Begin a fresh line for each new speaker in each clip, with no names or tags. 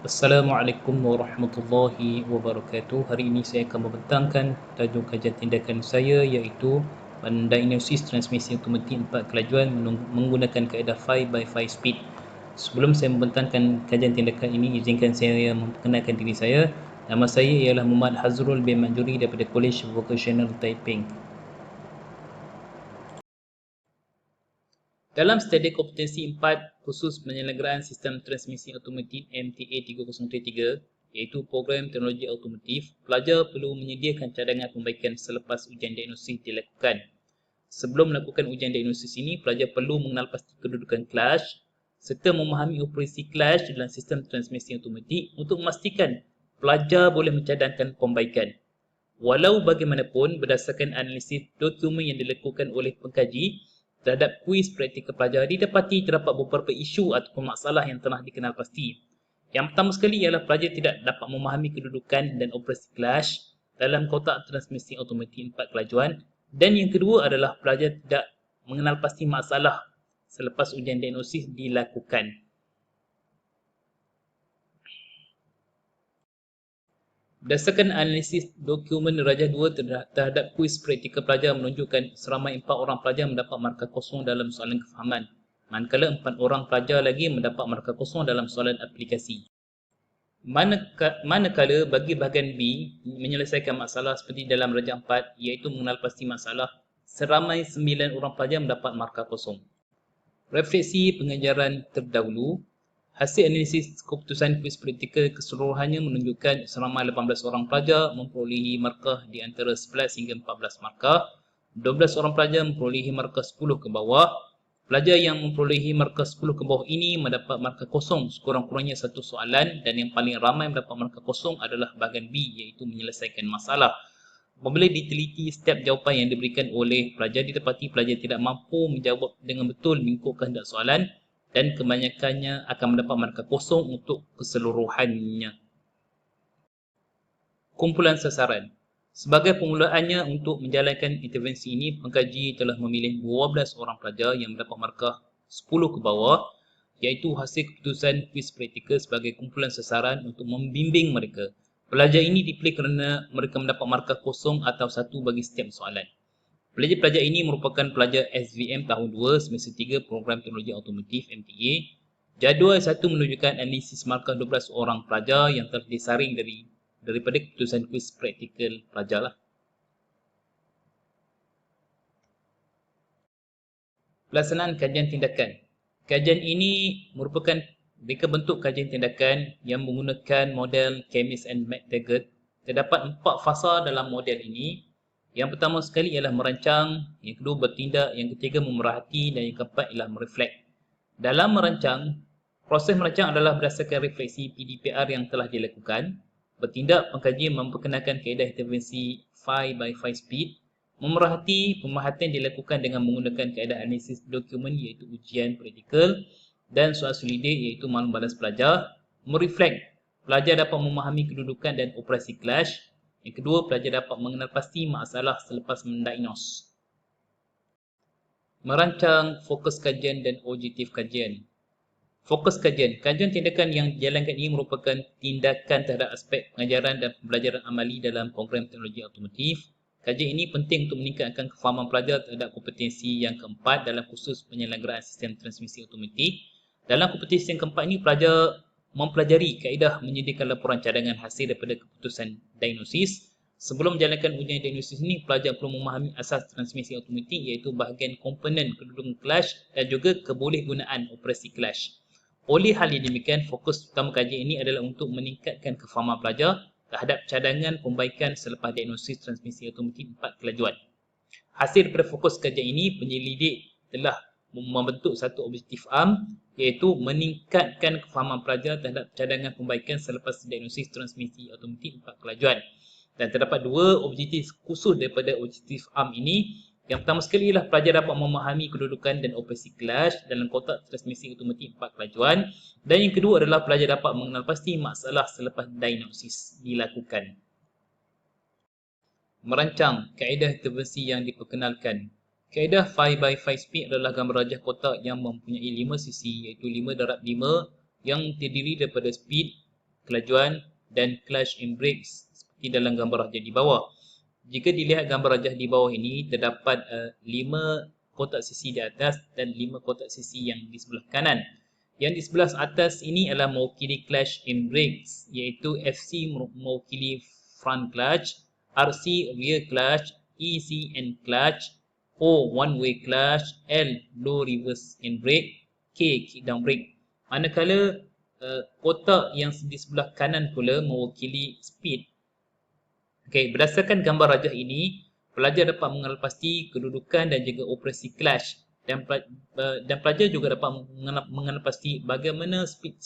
Assalamualaikum warahmatullahi wabarakatuh. Hari ini saya akan membentangkan tajuk kajian tindakan saya iaitu mendiagnosis transmisi automatik 4 kelajuan menggunakan kaedah 5 by 5 speed. Sebelum saya membentangkan kajian tindakan ini, izinkan saya memperkenalkan diri saya. Nama saya ialah Muhammad Hazrul bin Manjuri daripada College Vocational Taiping. Dalam studi kompetensi 4 khusus penyelenggaraan sistem transmisi automatik MTA 3033 iaitu program teknologi automotif, pelajar perlu menyediakan cadangan pembaikan selepas ujian diagnosis dilakukan. Sebelum melakukan ujian diagnosis ini, pelajar perlu mengenal pasti kedudukan clutch serta memahami operasi clutch dalam sistem transmisi automatik untuk memastikan pelajar boleh mencadangkan pembaikan. Walau bagaimanapun, berdasarkan analisis dokumen yang dilakukan oleh pengkaji terhadap kuis praktikal pelajar, didapati terdapat beberapa isu ataupun masalah yang telah dikenal pasti. Yang pertama sekali ialah pelajar tidak dapat memahami kedudukan dan operasi clutch dalam kotak transmisi automatik 4 kelajuan, dan yang kedua adalah pelajar tidak mengenal pasti masalah selepas ujian diagnosis dilakukan. Berdasarkan analisis dokumen Darjah 2 terhadap kuis praktikal pelajar menunjukkan seramai 4 orang pelajar mendapat markah kosong dalam soalan kefahaman, manakala 4 orang pelajar lagi mendapat markah kosong dalam soalan aplikasi. Manakala bagi bahagian B, menyelesaikan masalah seperti dalam Darjah 4 iaitu mengenal pasti masalah, seramai 9 orang pelajar mendapat markah kosong. Refleksi pengajaran terdahulu. Hasil analisis keputusan kuis praktikal keseluruhannya menunjukkan seramai 18 orang pelajar memperolehi markah di antara 11 hingga 14 markah, 12 orang pelajar memperolehi markah 10 ke bawah. Pelajar yang memperolehi markah 10 ke bawah ini mendapat markah kosong sekurang-kurangnya satu soalan, dan yang paling ramai mendapat markah kosong adalah bahagian B iaitu menyelesaikan masalah. Apabila diteliti setiap jawapan yang diberikan oleh pelajar, didapati pelajar tidak mampu menjawab dengan betul mengikut kehendak soalan, dan kebanyakannya akan mendapat markah kosong untuk keseluruhannya. Kumpulan sasaran. Sebagai permulaannya untuk menjalankan intervensi ini, pengkaji telah memilih 12 orang pelajar yang mendapat markah 10 ke bawah iaitu hasil keputusan kuis praktikal sebagai kumpulan sasaran untuk membimbing mereka. Pelajar ini dipilih kerana mereka mendapat markah kosong atau 1 bagi setiap soalan. Pelajar-pelajar ini merupakan pelajar SVM tahun 2 semester 3 program teknologi automotif MTA. Jadual 1 menunjukkan analisis markah 12 orang pelajar yang telah disaring daripada keputusan kuis praktikal pelajar lah. Pelaksanaan kajian tindakan. Kajian ini merupakan reka bentuk kajian tindakan yang menggunakan model Chemist and McTaggart. Terdapat 4 fasa dalam model ini. Yang pertama sekali ialah merancang, yang kedua bertindak, yang ketiga memerhati, dan yang keempat ialah mereflek. Dalam merancang, proses merancang adalah berdasarkan refleksi PDPR yang telah dilakukan. Bertindak, pengkaji memperkenalkan kaedah intervensi 5 by 5 speed. Memerhati, pemerhatian dilakukan dengan menggunakan kaedah analisis dokumen iaitu ujian praktikal dan soal solidik iaitu maklum balas pelajar. Mereflek, pelajar dapat memahami kedudukan dan operasi clutch. Yang kedua, pelajar dapat mengenal pasti masalah selepas mendiagnos. Merancang fokus kajian dan objektif kajian. Fokus kajian. Kajian tindakan yang dijalankan ini merupakan tindakan terhadap aspek pengajaran dan pembelajaran amali dalam program teknologi automotif. Kajian ini penting untuk meningkatkan kefahaman pelajar terhadap kompetensi yang keempat dalam khusus penyelenggaraan sistem transmisi automatik. Dalam kompetensi yang keempat ini, pelajar mempelajari kaedah menyediakan laporan cadangan hasil daripada keputusan diagnosis. Sebelum menjalankan ujian diagnosis ini, pelajar perlu memahami asas transmisi automatik iaitu bahagian komponen kedudukan clutch dan juga kebolehgunaan operasi clutch. Oleh hal yang demikian, fokus utama kajian ini adalah untuk meningkatkan kefahaman pelajar terhadap cadangan pembaikan selepas diagnosis transmisi automatik 4 kelajuan. Hasil daripada fokus kajian ini, penyelidik telah membentuk satu objektif iaitu meningkatkan kefahaman pelajar terhadap cadangan pembaikan selepas diagnosis transmisi automatik 4 kelajuan. Dan terdapat 2 objektif khusus daripada objektif ini. Yang pertama sekali ialah pelajar dapat memahami kedudukan dan operasi clutch dalam kotak transmisi automatik 4 kelajuan. Dan yang kedua adalah pelajar dapat mengenal pasti masalah selepas diagnosis dilakukan. Merancang kaedah intervensi yang diperkenalkan. Kaedah 5 by 5 speed adalah gambar rajah kotak yang mempunyai 5 sisi iaitu 5 darab 5 yang terdiri daripada speed, kelajuan dan clutch and brakes seperti dalam gambar rajah di bawah. Jika dilihat gambar rajah di bawah ini, terdapat 5 kotak sisi di atas dan 5 kotak sisi yang di sebelah kanan. Yang di sebelah atas ini adalah mewakili clutch and brakes, iaitu FC mewakili front clutch, RC rear clutch, EC and clutch, O one way clutch, L low reverse and brake, K kick down brake. Manakala kotak yang di sebelah kanan pula mewakili speed. Okey, berdasarkan gambar rajah ini, pelajar dapat mengenal pasti kedudukan dan juga operasi clutch dan pelajar juga dapat mengenal pasti bagaimana speed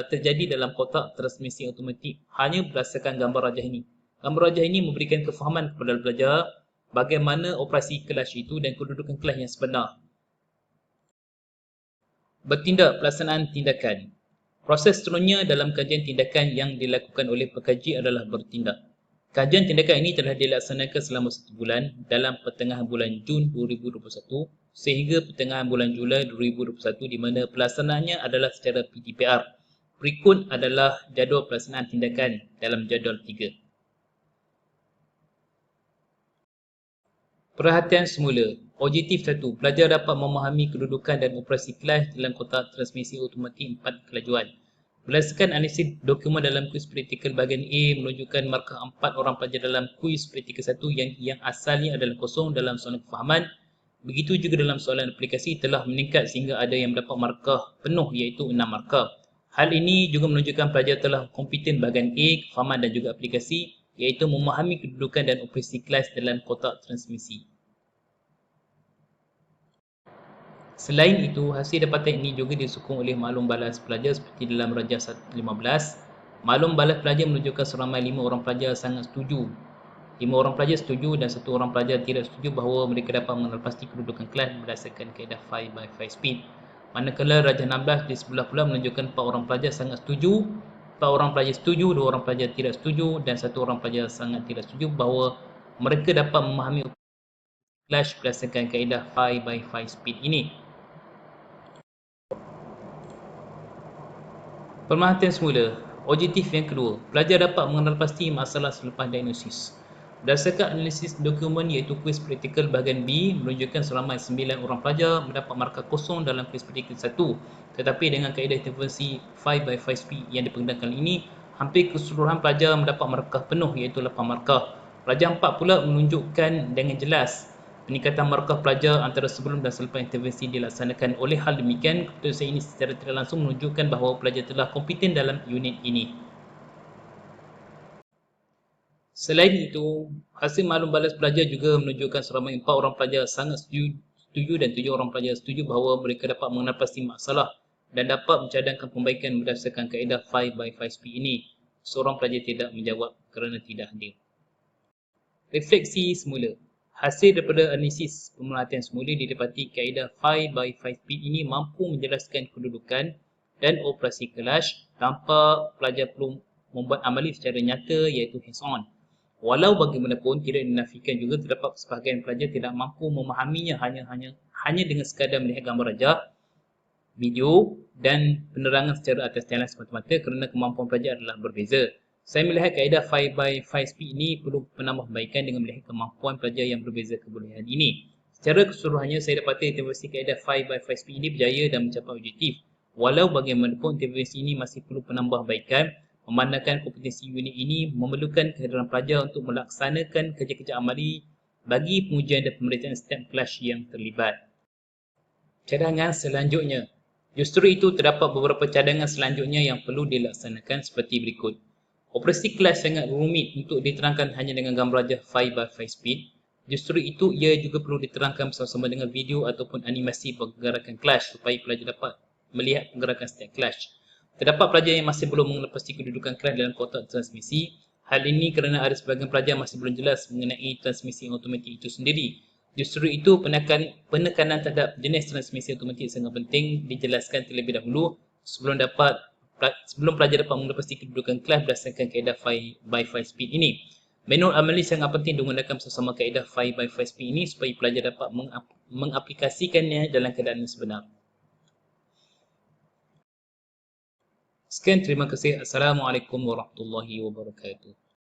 terjadi dalam kotak transmisi automatik hanya berdasarkan gambar rajah ini. Gambar rajah ini memberikan kefahaman kepada pelajar bagaimana operasi clutch itu dan kedudukan clutch yang sebenar. Bertindak pelaksanaan tindakan. Proses seterusnya dalam kajian tindakan yang dilakukan oleh pekaji adalah bertindak. Kajian tindakan ini telah dilaksanakan selama 1 bulan dalam pertengahan bulan Jun 2021 sehingga pertengahan bulan Julai 2021 di mana pelaksanaannya adalah secara PTPR. Berikut adalah jadual pelaksanaan tindakan dalam jadual 3. Perhatian semula. Objektif 1. Pelajar dapat memahami kedudukan dan operasi clutch dalam kotak transmisi automatik 4 kelajuan. Berdasarkan analisis dokumen dalam kuis praktikal bahagian A menunjukkan markah 4 orang pelajar dalam kuis praktikal 1 yang asalnya adalah kosong dalam soalan kefahaman. Begitu juga dalam soalan aplikasi telah meningkat sehingga ada yang mendapat markah penuh iaitu 6 markah. Hal ini juga menunjukkan pelajar telah kompeten bahagian A, kefahaman dan juga aplikasi iaitu memahami kedudukan dan operasi clutch dalam kotak transmisi. Selain itu, hasil dapatan ini juga disokong oleh maklum balas pelajar seperti dalam rajah 15. Maklum balas pelajar menunjukkan seramai 5 orang pelajar sangat setuju. 5 orang pelajar setuju dan 1 orang pelajar tidak setuju bahawa mereka dapat mengenal pasti kedudukan kelas berdasarkan kaedah 5 by 5 speed. Manakala rajah 16 di sebelah pula menunjukkan 4 orang pelajar sangat setuju, 4 orang pelajar setuju, 2 orang pelajar tidak setuju dan 1 orang pelajar sangat tidak setuju bahawa mereka dapat memahami kelas berdasarkan kaedah 5 by 5 speed ini. Pemerhatian semula. Objektif yang kedua, pelajar dapat mengenal pasti masalah selepas diagnosis. Berdasarkan analisis dokumen iaitu kuis praktikal bahagian B menunjukkan seramai 9 orang pelajar mendapat markah kosong dalam kuis praktikal 1. Tetapi dengan kaedah intervensi 5 by 5 speed yang dipergunakan ini, hampir keseluruhan pelajar mendapat markah penuh iaitu 8 markah. Pelajar 4 pula menunjukkan dengan jelas peningkatan markah pelajar antara sebelum dan selepas intervensi dilaksanakan. Oleh hal demikian, keputusan ini secara tidak langsung menunjukkan bahawa pelajar telah kompeten dalam unit ini. Selain itu, hasil maklum balas pelajar juga menunjukkan seramai 4 orang pelajar sangat setuju dan 7 orang pelajar setuju bahawa mereka dapat mengenal pasti masalah dan dapat mencadangkan pembaikan berdasarkan kaedah 5 by 5 speed ini. Seorang pelajar tidak menjawab kerana tidak hadir. Refleksi semula. Hasil daripada analisis pemerhatian semula didapati kaedah 5 by 5 speed ini mampu menjelaskan kedudukan dan operasi clutch tanpa pelajar perlu membuat amali secara nyata iaitu hands-on. Walau bagaimanapun tidak dinafikan juga terdapat sebahagian pelajar tidak mampu memahaminya hanya dengan sekadar melihat gambar rajah, video dan penerangan secara atas jalan semata-mata kerana kemampuan pelajar adalah berbeza. Saya melihat kaedah 5 by 5 speed ini perlu penambahbaikan dengan melihat kemampuan pelajar yang berbeza kebolehan ini. Secara keseluruhannya, saya dapati intervensi kaedah 5 by 5 speed ini berjaya dan mencapai objektif. Walau bagaimanapun, intervensi ini masih perlu penambahbaikan memandangkan kompetensi unit ini memerlukan kehadiran pelajar untuk melaksanakan kerja-kerja amali bagi pengujian dan pemeriksaan step clutch yang terlibat. Cadangan selanjutnya. Justru itu, terdapat beberapa cadangan selanjutnya yang perlu dilaksanakan seperti berikut. Operasi clutch sangat rumit untuk diterangkan hanya dengan gambar rajah 5 by 5 speed. Justru itu, ia juga perlu diterangkan bersama-sama dengan video ataupun animasi pergerakan clutch supaya pelajar dapat melihat pergerakan step clutch. Terdapat pelajar yang masih belum mengenal pasti kedudukan clutch dalam kotak transmisi. Hal ini kerana ada sebahagian pelajar masih belum jelas mengenai transmisi automatik itu sendiri. Justru itu, penekanan terhadap jenis transmisi automatik sangat penting dijelaskan terlebih dahulu sebelum pelajar dapat menepati kedudukan kelas berdasarkan kaedah 5 by 5 speed ini. Manual amali sangat penting digunakan bersama kaedah 5 by 5 speed ini supaya pelajar dapat mengaplikasikannya dalam keadaan yang sebenar. Sekian, terima kasih. Assalamualaikum warahmatullahi wabarakatuh.